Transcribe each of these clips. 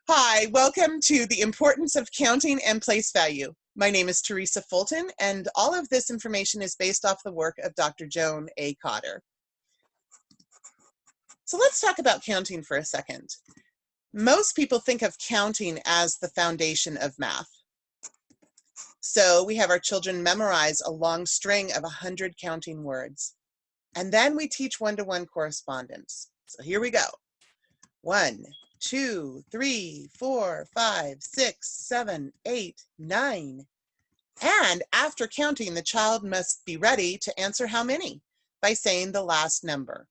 Hi, welcome to the importance of counting and place value. My name is Teresa Foltin, and all of this information is based off the work of Dr. Joan A. Cotter. So let's talk about counting for a second. Most people think of counting as the foundation of math. So we have our children memorize a long string of 100 counting words, and then we teach one-to-one correspondence. So here we go. 1, 2, 3, 4, 5, 6, 7, 8, 9. And after counting, the child must be ready to answer how many by saying the last number.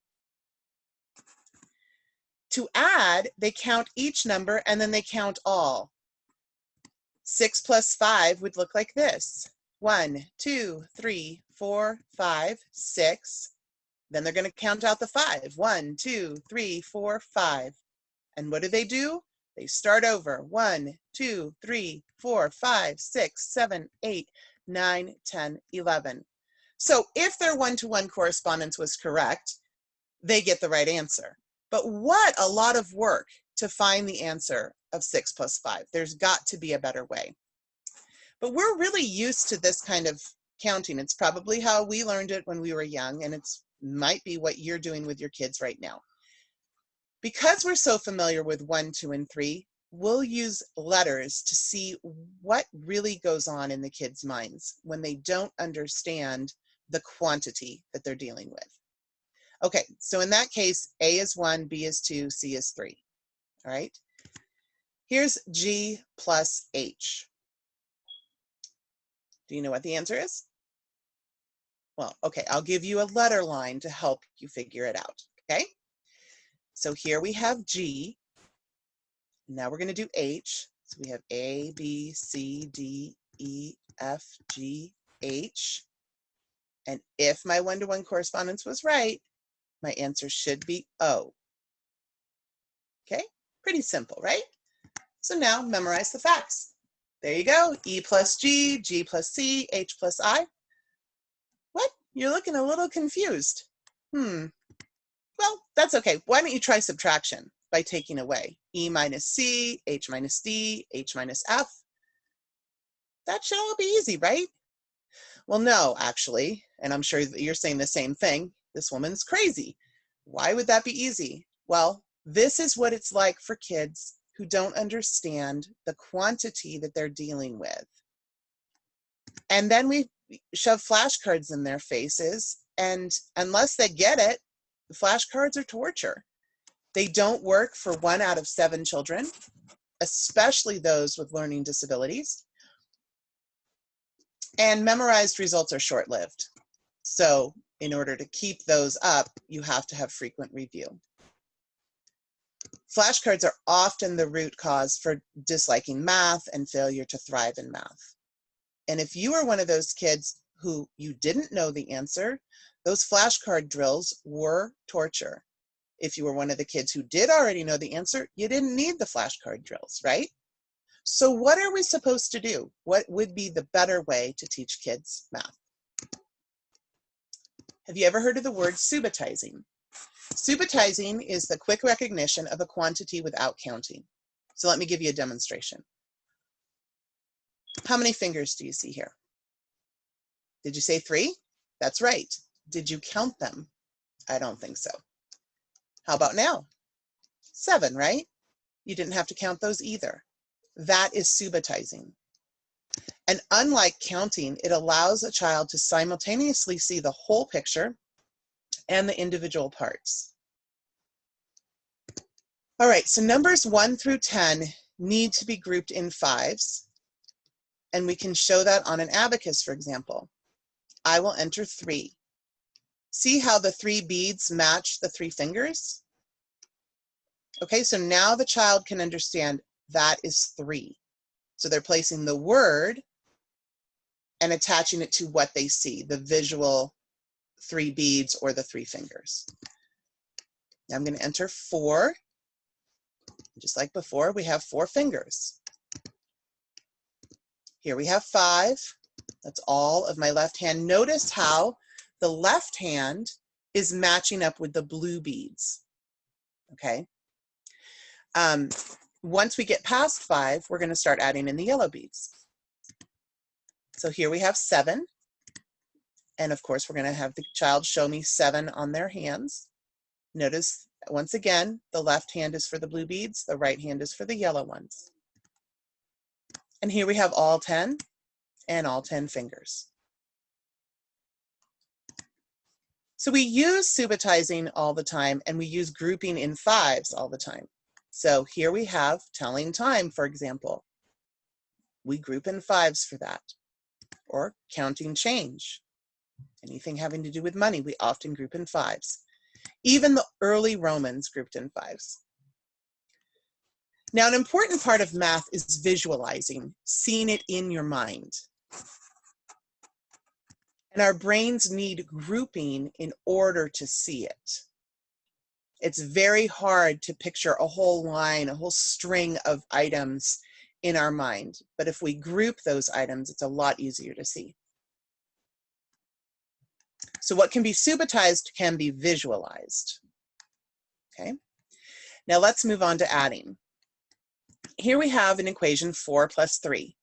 To add, they count each number and then they count all. 6 plus 5 would look like this. 1, 2, 3, 4, 5, 6. Then they're going to count out the 5. 1, 2, 3, 4, 5. And what do? They start over. 1, 2, 3, 4, 5, 6, 7, 8, 9, 10, 11. So if their one-to-one correspondence was correct, they get the right answer. But what a lot of work to find the answer of 6 plus 5. There's got to be a better way. But we're really used to this kind of counting. It's probably how we learned it when we were young, and it might be what you're doing with your kids right now. Because we're so familiar with 1, 2, and 3, we'll use letters to see what really goes on in the kids' minds when they don't understand the quantity that they're dealing with. Okay, so in that case, A is 1, B is 2, C is 3. All right? Here's G plus H. Do you know what the answer is? Well, okay, I'll give you a letter line to help you figure it out, okay? So here we have G. Now we're going to do H. So we have A, B, C, D, E, F, G, H. And if my one-to-one correspondence was right, my answer should be O. Okay, pretty simple, right? So now memorize the facts. There you go. E plus G, G plus C, H plus I. What? You're looking a little confused. Well, that's okay. Why don't you try subtraction by taking away E minus C, H minus D, H minus F. That should all be easy, right? Well, no, actually, and I'm sure that you're saying the same thing. This woman's crazy. Why would that be easy? Well, this is what it's like for kids who don't understand the quantity that they're dealing with. And then we shove flashcards in their faces, and unless they get it, the flashcards are torture. They don't work for 1 out of 7 children, especially those with learning disabilities. And memorized results are short-lived. So in order to keep those up, you have to have frequent review. Flashcards are often the root cause for disliking math and failure to thrive in math. And if you are one of those kids who you didn't know the answer, those flashcard drills were torture. If you were one of the kids who did already know the answer, you didn't need the flashcard drills, right? So what are we supposed to do? What would be the better way to teach kids math? Have you ever heard of the word subitizing? Subitizing is the quick recognition of a quantity without counting. So let me give you a demonstration. How many fingers do you see here? Did you say 3? That's right. Did you count them? I don't think so. How about now? 7, right? You didn't have to count those either. That is subitizing. And unlike counting, it allows a child to simultaneously see the whole picture and the individual parts. All right, so numbers 1 through 10 need to be grouped in 5s, and we can show that on an abacus, for example. I will enter 3. See how the 3 beads match the 3 fingers? Okay, so now the child can understand that is 3. So they're placing the word and attaching it to what they see, the visual 3 beads or the 3 fingers. Now I'm going to enter 4. Just like before, we have 4 fingers. Here we have 5. That's all of my left hand. Notice how the left hand is matching up with the blue beads. Okay. once we get past 5, we're going to start adding in the yellow beads. So here we have 7. And of course, we're going to have the child show me 7 on their hands. Notice, once again, the left hand is for the blue beads, the right hand is for the yellow ones. And here we have all 10 and all 10 fingers. So we use subitizing all the time, and we use grouping in 5s all the time. So here we have telling time, for example. We group in 5s for that. Or counting change. Anything having to do with money, we often group in 5s. Even the early Romans grouped in 5s. Now, an important part of math is visualizing, seeing it in your mind. And our brains need grouping in order to see it. It's very hard to picture a whole line, a whole string of items in our mind. But if we group those items, it's a lot easier to see. So what can be subitized can be visualized. Okay. Now let's move on to adding. Here we have an equation 4 plus 3.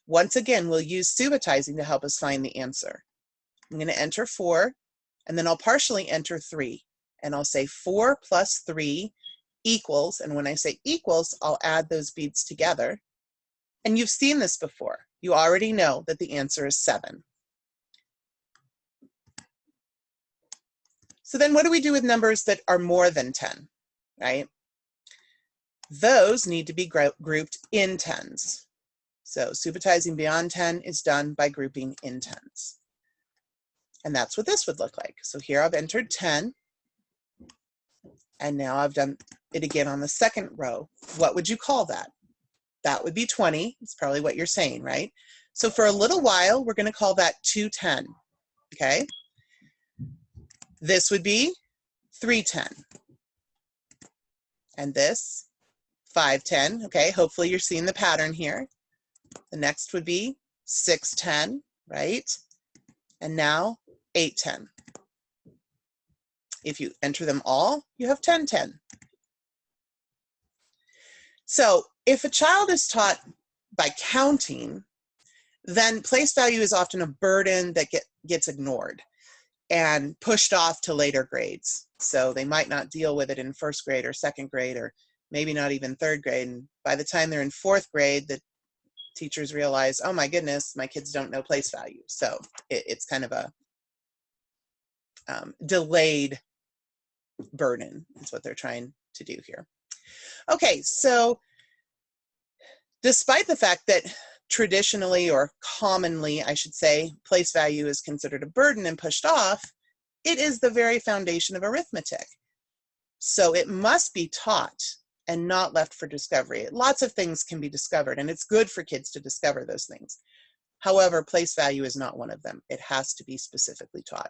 Once again, we'll use subitizing to help us find the answer. I'm going to enter 4, and then I'll partially enter 3. And I'll say 4 plus 3 equals, and when I say equals, I'll add those beads together. And you've seen this before. You already know that the answer is 7. So then what do we do with numbers that are more than 10, right? Those need to be grouped in 10s. So subitizing beyond 10 is done by grouping in 10s. And that's what this would look like. So here I've entered 10, and now I've done it again on the second row. What would you call that? That would be 20. It's probably what you're saying, right? So for a little while, we're going to call that 210, okay? This would be 310. And this, 510, okay? Hopefully you're seeing the pattern here. The next would be 610, right? And now 810. If you enter them all, you have 1010. So if a child is taught by counting, then place value is often a burden that gets ignored and pushed off to later grades. So they might not deal with it in 1st grade or 2nd grade, or maybe not even 3rd grade. And by the time they're in 4th grade, the teachers realize, oh my goodness, my kids don't know place value. So it's kind of a delayed burden is what they're trying to do here. Okay, so despite the fact that traditionally, or commonly, I should say, place value is considered a burden and pushed off, it is the very foundation of arithmetic. So it must be taught and not left for discovery. Lots of things can be discovered, and it's good for kids to discover those things. However, place value is not one of them. It has to be specifically taught.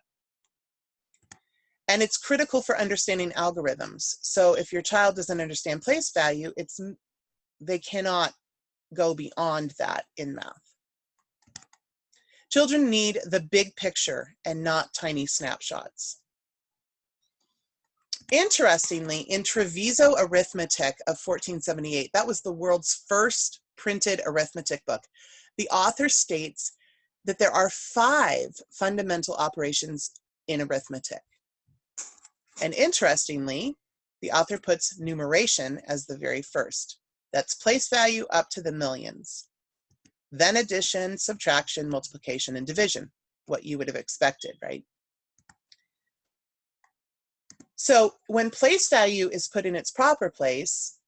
And it's critical for understanding algorithms. So if your child doesn't understand place value, they cannot go beyond that in math. Children need the big picture and not tiny snapshots. Interestingly, in Treviso Arithmetic of 1478, that was the world's first printed arithmetic book, the author states that there are 5 fundamental operations in arithmetic. And interestingly, the author puts numeration as the very first. That's place value up to the millions. Then addition, subtraction, multiplication, and division, what you would have expected, right? So when place value is put in its proper place,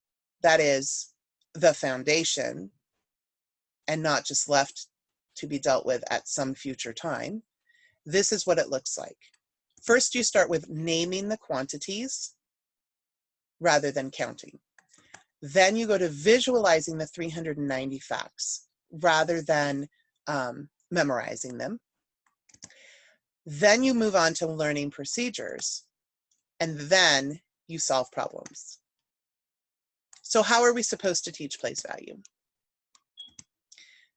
that is the foundation, and not just left to be dealt with at some future time, this is what it looks like. First, you start with naming the quantities rather than counting. Then you go to visualizing the 390 facts rather than memorizing them. Then you move on to learning procedures, and then you solve problems. So how are we supposed to teach place value?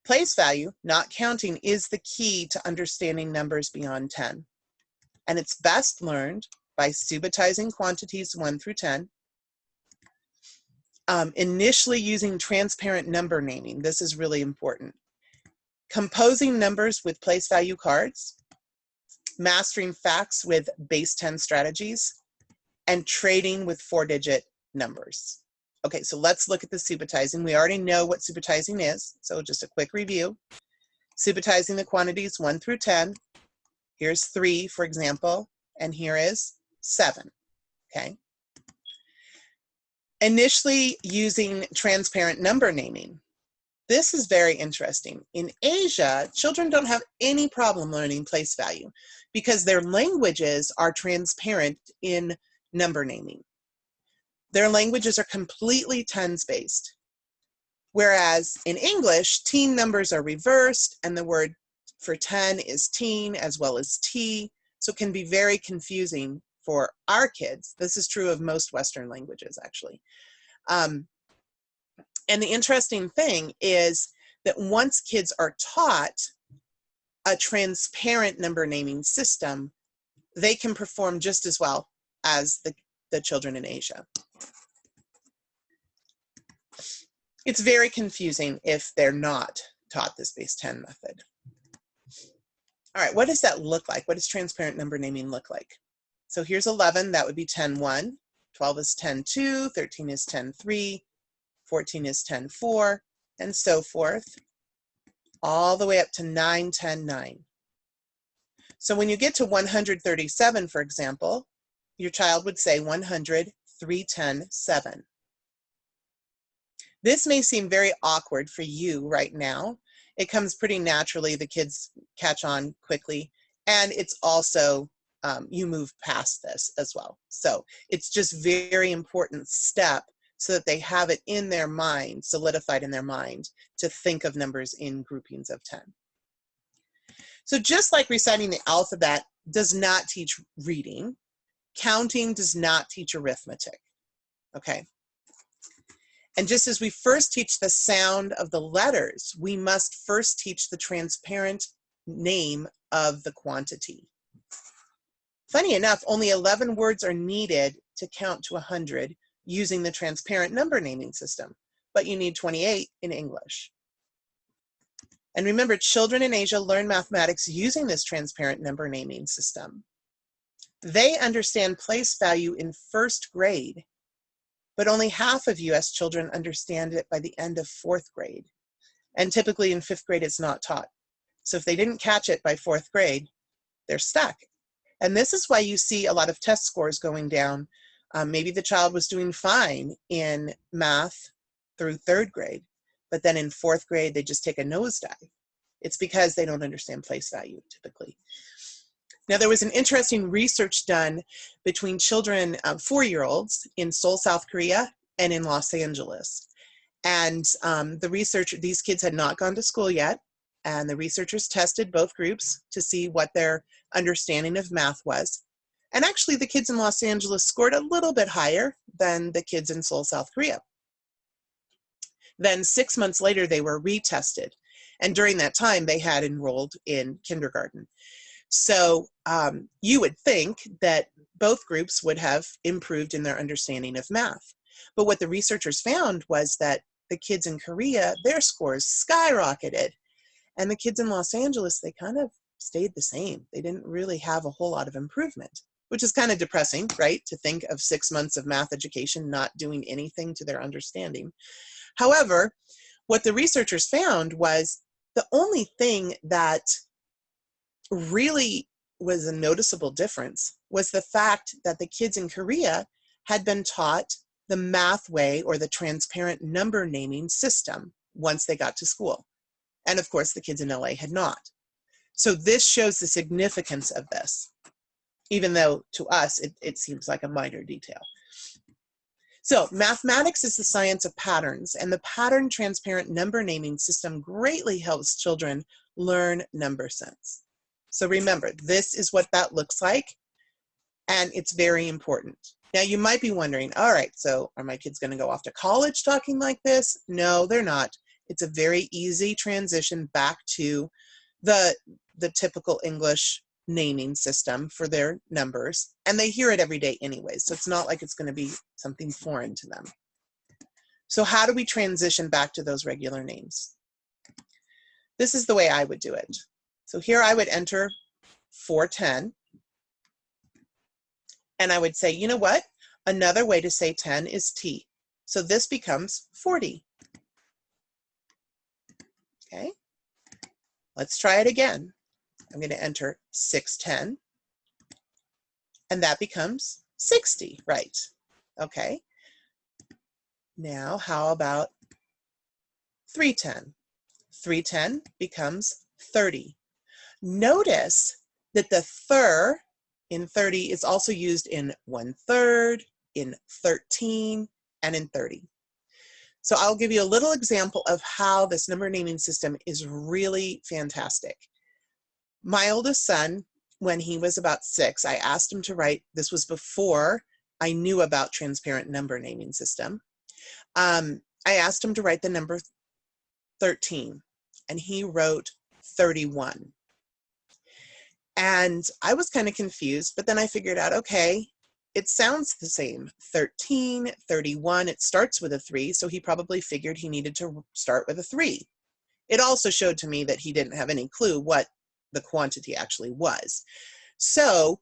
Place value, not counting, is the key to understanding numbers beyond 10. And it's best learned by subitizing quantities 1 through 10, initially using transparent number naming. This is really important. Composing numbers with place value cards, mastering facts with base 10 strategies, and trading with 4-digit numbers. Okay, so let's look at the subitizing. We already know what subitizing is, so just a quick review. Subitizing the quantities 1 through 10. Here's 3, for example, and here is 7, okay? Initially using transparent number naming. This is very interesting. In Asia, children don't have any problem learning place value because their languages are transparent in number naming. Their languages are completely tens based. Whereas in English, teen numbers are reversed and the word for 10 is teen as well as T. So it can be very confusing for our kids. This is true of most Western languages, actually. And the interesting thing is that once kids are taught a transparent number naming system, they can perform just as well as the children in Asia. It's very confusing if they're not taught this base 10 method. All right, what does that look like? What does transparent number naming look like? So here's 11, that would be 10-1, 12 is 10-2, 13 is 10-3, 14 is 10-4, and so forth, all the way up to 9-10-9. So when you get to 137, for example, your child would say 100, 3-10, 7. This may seem very awkward for you right now. It comes pretty naturally, the kids catch on quickly, and it's also, you move past this as well. So it's just very important step so that they have it in their mind, solidified in their mind, to think of numbers in groupings of 10. So just like reciting the alphabet does not teach reading, counting does not teach arithmetic, okay? And just as we first teach the sound of the letters, we must first teach the transparent name of the quantity. Funny enough, only 11 words are needed to count to 100 using the transparent number naming system, but you need 28 in English. And remember, children in Asia learn mathematics using this transparent number naming system. They understand place value in first grade, but only half of US children understand it by the end of 4th grade. And typically in 5th grade, it's not taught. So if they didn't catch it by 4th grade, they're stuck. And this is why you see a lot of test scores going down. Maybe the child was doing fine in math through 3rd grade, but then in 4th grade, they just take a nosedive. It's because they don't understand place value typically. Now, there was an interesting research done between children, 4-year-olds in Seoul, South Korea, and in Los Angeles. And these kids had not gone to school yet, and the researchers tested both groups to see what their understanding of math was. And actually, the kids in Los Angeles scored a little bit higher than the kids in Seoul, South Korea. Then 6 months later, they were retested. And during that time, they had enrolled in kindergarten. So you would think that both groups would have improved in their understanding of math. But what the researchers found was that the kids in Korea, their scores skyrocketed. And the kids in Los Angeles, they kind of stayed the same. They didn't really have a whole lot of improvement, which is kind of depressing, right? To think of 6 months of math education not doing anything to their understanding. However, what the researchers found was the only thing that really was a noticeable difference was the fact that the kids in Korea had been taught the math way or the transparent number naming system once they got to school. And of course, the kids in LA had not. So this shows the significance of this, even though to us, it seems like a minor detail. So mathematics is the science of patterns, and the pattern transparent number naming system greatly helps children learn number sense. So remember, this is what that looks like, and it's very important. Now you might be wondering, all right, so are my kids going to go off to college talking like this? No, they're not. It's a very easy transition back to the typical English naming system for their numbers, and they hear it every day anyways, so it's not like it's going to be something foreign to them. So how do we transition back to those regular names? This is the way I would do it. So here I would enter 410, and I would say, you know what? Another way to say 10 is T. So this becomes 40. Okay, let's try it again. I'm going to enter 610, and that becomes 60, right? Okay. Now, how about 310? 310 becomes 30. Notice that the third in 30 is also used in 1/3, in 13, and in 30. So I'll give you a little example of how this number naming system is really fantastic. My oldest son, when he was about 6, I asked him to write, this was before I knew about transparent number naming system. I asked him to write the number 13, and he wrote 31. And I was kind of confused, but then I figured out, okay, it sounds the same. 13, 31, it starts with a 3, so he probably figured he needed to start with a 3. It also showed to me that he didn't have any clue what the quantity actually was. So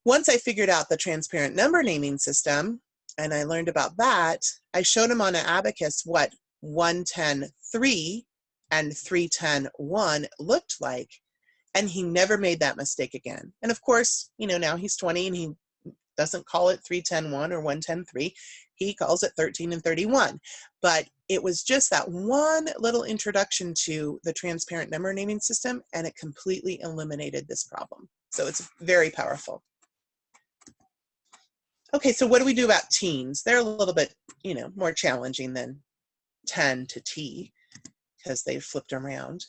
once I figured out the transparent number naming system, and I learned about that, I showed him on an abacus what 110.3 and 310.1 looked like, and he never made that mistake again. And of course, you know, now he's 20 and he doesn't call it 310.1 or 110.3. He calls it 13 and 31. But it was just that one little introduction to the transparent number naming system, and it completely eliminated this problem. So it's very powerful. Okay, so what do we do about teens? They're a little bit, you know, more challenging than 10 to T because they've flipped around.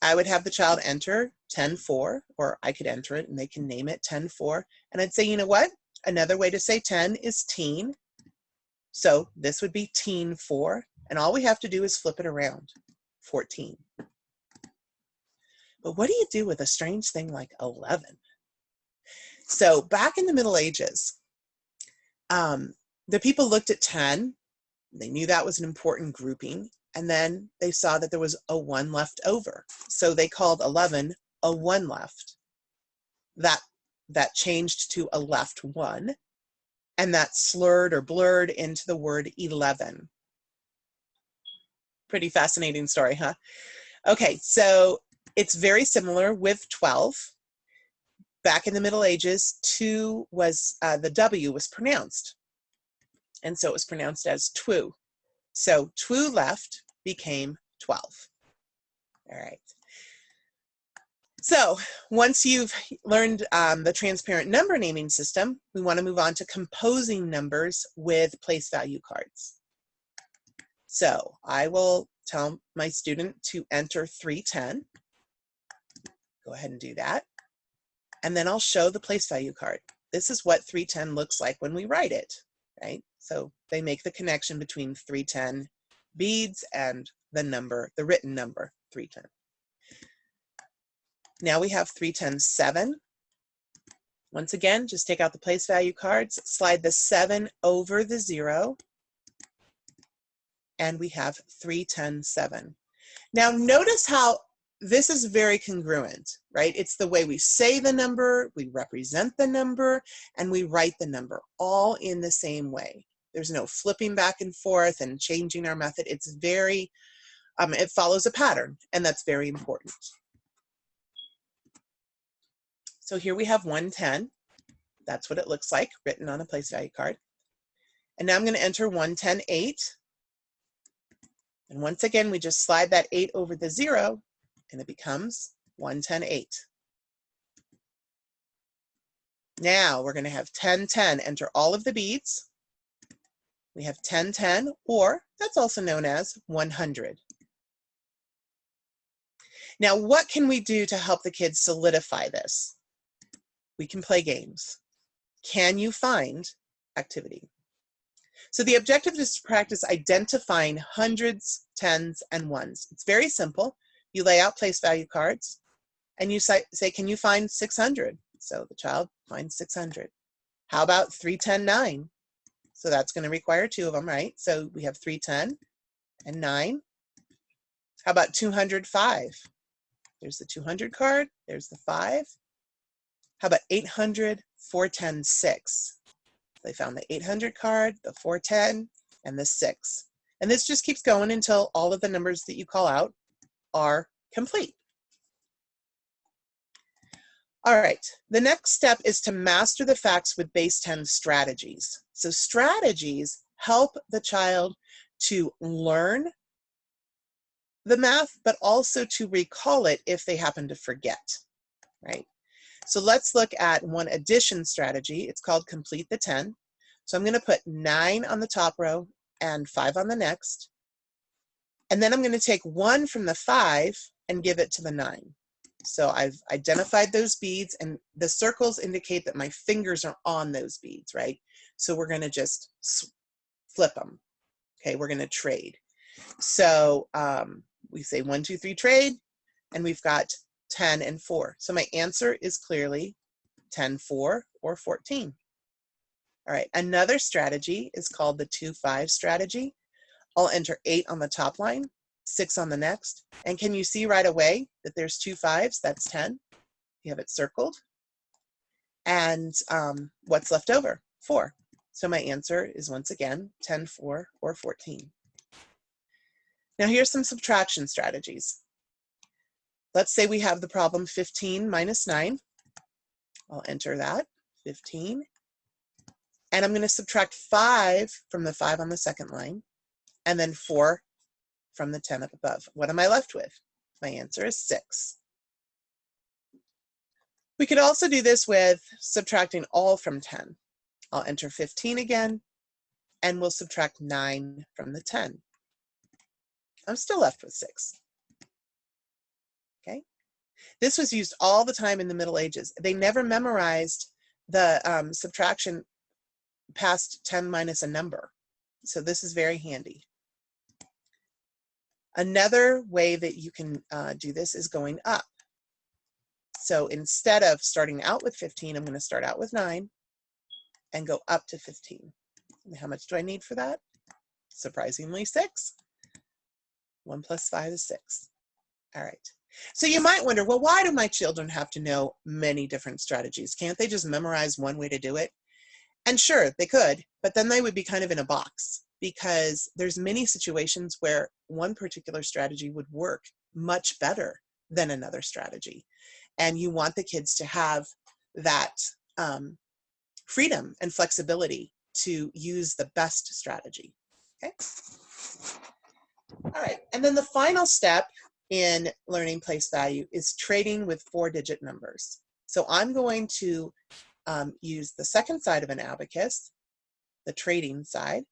I would have the child enter 10-4, or I could enter it and they can name it 10-4. And I'd say, you know what? Another way to say 10 is teen. So this would be teen 4. And all we have to do is flip it around, 14. But what do you do with a strange thing like 11? So back in the Middle Ages, the people looked at 10. They knew that was an important grouping. And then they saw that there was a 1 left over. So they called 11 a 1 left. That changed to a left 1. And that slurred or blurred into the word 11. Pretty fascinating story, huh? Okay, so it's very similar with 12. Back in the Middle Ages, 2 was, the W was pronounced. And so it was pronounced as twu. So twu left became 12. All right. So once you've learned the transparent number naming system, we want to move on to composing numbers with place value cards. So I will tell my student to enter 310. Go ahead and do that. And then I'll show the place value card. This is what 310 looks like when we write it, right? So they make the connection between 310 beads and the number, the written number, 310. Now we have 310.7. Once again, just take out the place value cards, slide the 7 over the 0, and we have 310.7. Now notice how this is very congruent, right? It's the way we say the number, we represent the number, and we write the number, all in the same way. There's no flipping back and forth and changing our method. It's very, it follows a pattern, and that's very important. So here we have 110. That's what it looks like, written on a place value card. And now I'm going to enter 110.8. And once again, we just slide that 8 over the 0, and it becomes 110.8. Now we're going to have 1010. Enter all of the beads. We have 1010, or that's also known as 100. Now, what can we do to help the kids solidify this? We can play games. Can you find activity? So the objective is to practice identifying hundreds, tens, and ones. It's very simple. You lay out place value cards, and you say, can you find 600? So the child finds 600. How about 310.9? So that's going to require 2 of them, right? So we have 310 and 9. How about 205? There's the 200 card. There's the 5. How about 800, 410, 6? They found the 800 card, the 410, and the 6. And this just keeps going until all of the numbers that you call out are complete. All right, the next step is to master the facts with base 10 strategies. So strategies help the child to learn the math, but also to recall it if they happen to forget, right? So let's look at one addition strategy. It's called complete the 10. So I'm going to put 9 on the top row and 5 on the next. And then I'm going to take 1 from the 5 and give it to the 9. So I've identified those beads, and the circles indicate that my fingers are on those beads, right? So we're going to just flip them. Okay, we're going to trade. So we say 1, 2, 3, trade, and we've got 10 and 4. So my answer is clearly 10, 4, or 14. All right, another strategy is called the 2, 5 strategy. I'll enter 8 on the top line, 6 on the next. And can you see right away that there's 2 5s? That's 10. You have it circled. And what's left over? 4. So my answer is once again 10, 4, or 14. Now here's some subtraction strategies. Let's say we have the problem 15 minus 9. I'll enter that, 15. And I'm going to subtract 5 from the 5 on the second line, and then 4 from the 10 up above. What am I left with? My answer is 6. We could also do this with subtracting all from 10. I'll enter 15 again, and we'll subtract 9 from the 10. I'm still left with 6. Okay? This was used all the time in the Middle Ages. They never memorized the subtraction past 10 minus a number. So this is very handy. Another way that you can do this is going up. So instead of starting out with 15, I'm going to start out with 9 and go up to 15. And how much do I need for that? Surprisingly, 6. 1 plus 5 is 6. All right. So you might wonder, well, why do my children have to know many different strategies? Can't they just memorize one way to do it? And sure, they could, but then they would be kind of in a box, because there's many situations where one particular strategy would work much better than another strategy. And you want the kids to have that freedom and flexibility to use the best strategy. Okay. All right. And then the final step in learning place value is trading with 4-digit numbers. So I'm going to use the second side of an abacus, the trading side.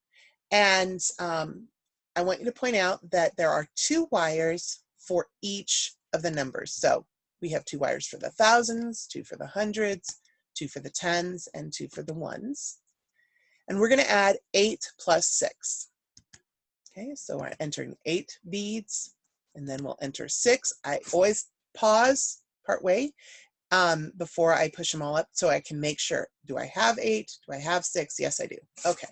And I want you to point out that there are 2 wires for each of the numbers. So we have 2 wires for the thousands, 2 for the hundreds, 2 for the tens, and 2 for the ones. And we're going to add 8 plus 6. Okay, so we're entering 8 beads, and then we'll enter 6. I always pause partway before I push them all up so I can make sure, do I have 8? Do I have 6? Yes, I do. Okay.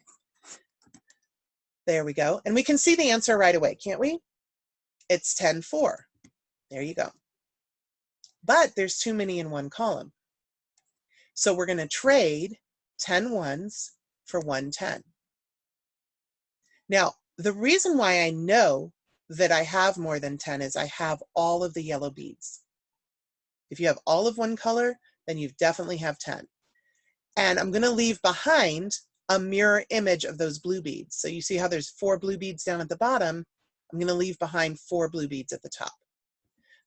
There we go. And we can see the answer right away, can't we? It's 10, 4. There you go. But there's too many in one column. So we're going to trade 10 ones for 1 10. Now, the reason why I know that I have more than 10 is I have all of the yellow beads. If you have all of one color, then you definitely have 10. And I'm going to leave behind a mirror image of those blue beads. So you see how there's 4 blue beads down at the bottom? I'm going to leave behind 4 blue beads at the top.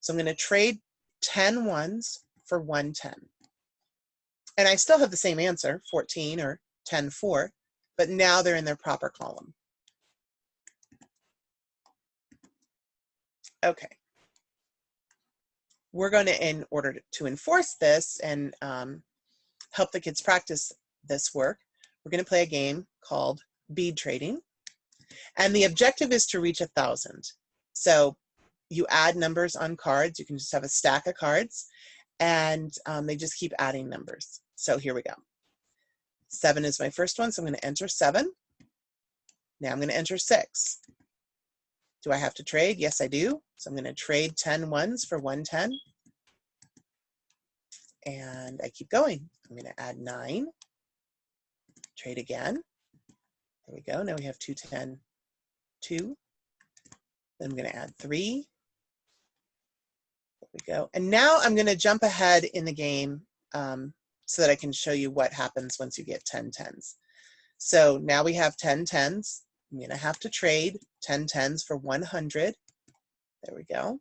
So I'm going to trade 10 ones for 1 10. And I still have the same answer, 14 or 10, 4, but now they're in their proper column. Okay. We're going to, in order to enforce this and help the kids practice this work, we're going to play a game called bead trading. And the objective is to reach 1,000. So you add numbers on cards. You can just have a stack of cards, and they just keep adding numbers. So here we go. 7 is my first one, so I'm going to enter 7. Now I'm going to enter 6. Do I have to trade? Yes, I do. So I'm going to trade 10 ones for 1 10. And I keep going. I'm going to add 9. Trade again. There we go. Now we have 2 10 2. Then I'm going to add 3. There we go. And now I'm going to jump ahead in the game so that I can show you what happens once you get 10 10s. So now we have 10 10s. I'm going to have to trade 10 10s for 100. There we go.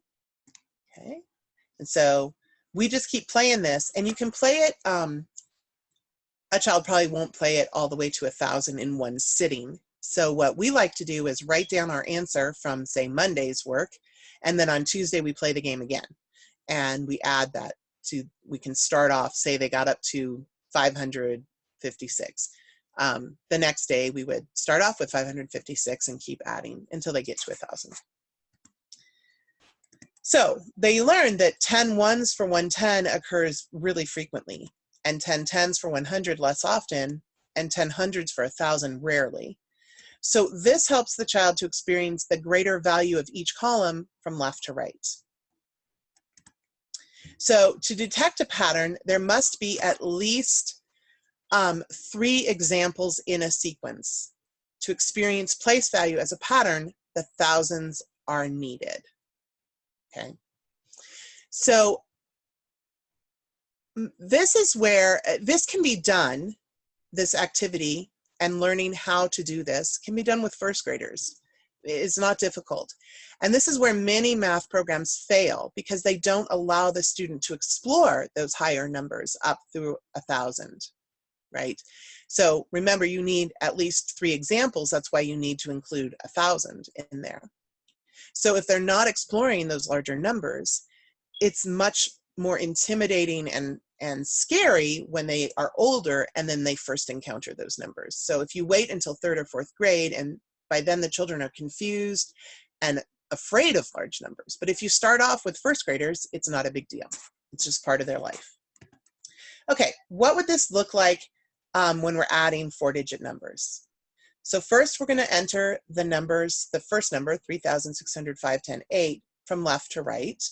Okay. And so we just keep playing this, and you can play it. A child probably won't play it all the way to 1,000 in one sitting. So what we like to do is write down our answer from, say, Monday's work, and then on Tuesday we play the game again. And we add that to, we can start off, say they got up to 556. The next day we would start off with 556 and keep adding until they get to 1,000. So they learned that 10 ones for 110 occurs really frequently, and 10 10s for 100 less often, and 10 hundreds for 1,000 rarely. So this helps the child to experience the greater value of each column from left to right. So to detect a pattern, there must be at least 3 examples in a sequence. To experience place value as a pattern, the thousands are needed. Okay. So this is where this can be done, this activity, and learning how to do this can be done with first graders. It's not difficult. And this is where many math programs fail, because they don't allow the student to explore those higher numbers up through 1,000, right? So remember, you need at least 3 examples. That's why you need to include 1,000 in there. So if they're not exploring those larger numbers, it's much more intimidating and scary when they are older and then they first encounter those numbers. So if you wait until 3rd or 4th grade, and by then the children are confused and afraid of large numbers. But if you start off with first graders, it's not a big deal. It's just part of their life. Okay, what would this look like when we're adding 4-digit numbers? So first we're going to enter the numbers, the first number, 3,605, 10, 8, from left to right.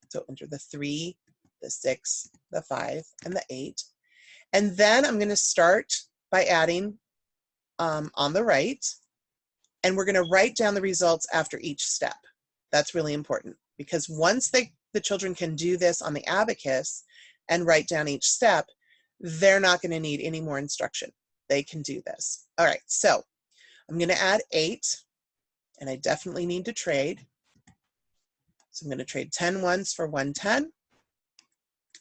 So enter the 3, the 6, the 5, and the 8. And then I'm going to start by adding on the right, and we're going to write down the results after each step. That's really important, because once the children can do this on the abacus and write down each step, they're not going to need any more instruction. They can do this. All right, so I'm going to add 8, and I definitely need to trade. So I'm going to trade 10 ones for 110.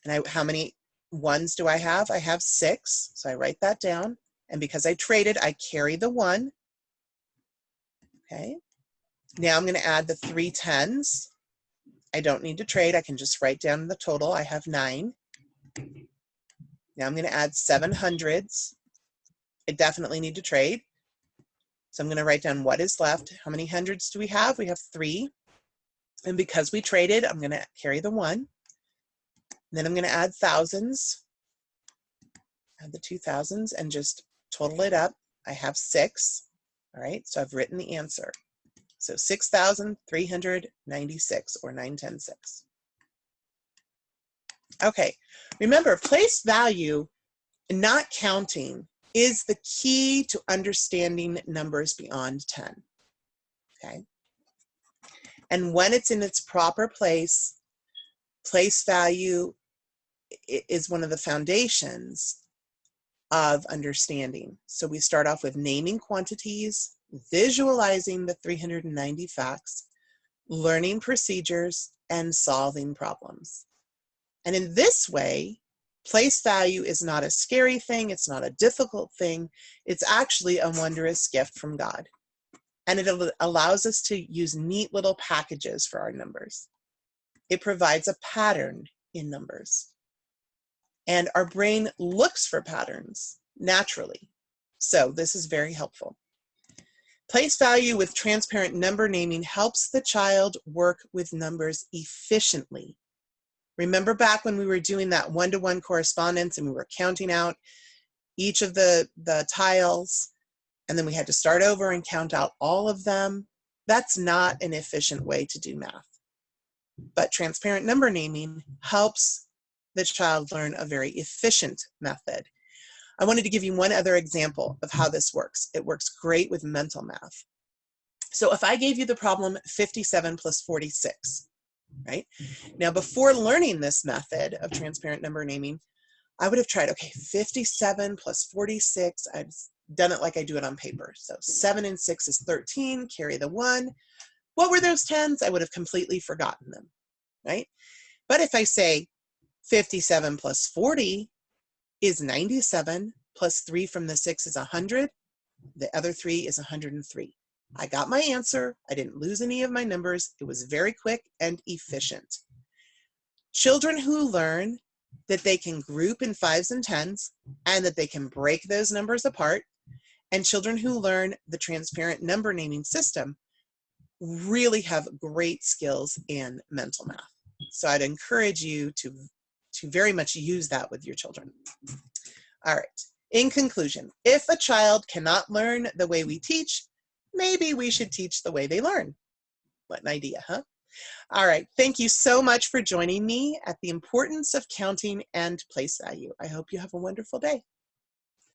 And how many ones do I have? I have 6, so I write that down. And because I traded, I carry the 1. Okay. Now I'm going to add the 3 10s. I don't need to trade. I can just write down the total. I have 9. Now I'm going to add 7 hundreds. I definitely need to trade. So I'm going to write down what is left. How many hundreds do we have? We have 3. And because we traded, I'm going to carry the 1. Then I'm going to add thousands. Add the 2,000s and just total it up. I have 6. All right, so I've written the answer. So 6,396, or 9106. Okay, remember, place value, not counting, is the key to understanding numbers beyond 10. Okay, and when it's in its proper place, place value is one of the foundations of understanding. So we start off with naming quantities, visualizing the 390 facts, learning procedures, and solving problems. And in this way, place value is not a scary thing, it's not a difficult thing, it's actually a wondrous gift from God. And it allows us to use neat little packages for our numbers. It provides a pattern in numbers. And our brain looks for patterns naturally. So this is very helpful. Place value with transparent number naming helps the child work with numbers efficiently. Remember back when we were doing that one-to-one correspondence and we were counting out each of the tiles, and then we had to start over and count out all of them. That's not an efficient way to do math. But transparent number naming helps the child learn a very efficient method. I wanted to give you one other example of how this works. It works great with mental math. So if I gave you the problem 57 plus 46, right? Now, before learning this method of transparent number naming, I would have tried, okay, 57 plus 46, I've done it like I do it on paper. So 7 and 6 is 13, carry the 1. What were those tens? I would have completely forgotten them, right? But if I say 57 plus 40 is 97, plus 3 from the 6 is 100, the other 3 is 103. I got my answer. I didn't lose any of my numbers. It was very quick and efficient. Children who learn that they can group in 5s and 10s and that they can break those numbers apart, and children who learn the transparent number naming system really have great skills in mental math. So I'd encourage you to very much use that with your children. All right. In conclusion, if a child cannot learn the way we teach, maybe we should teach the way they learn. What an idea, huh? All right. Thank you so much for joining me at the importance of counting and place value. I hope you have a wonderful day.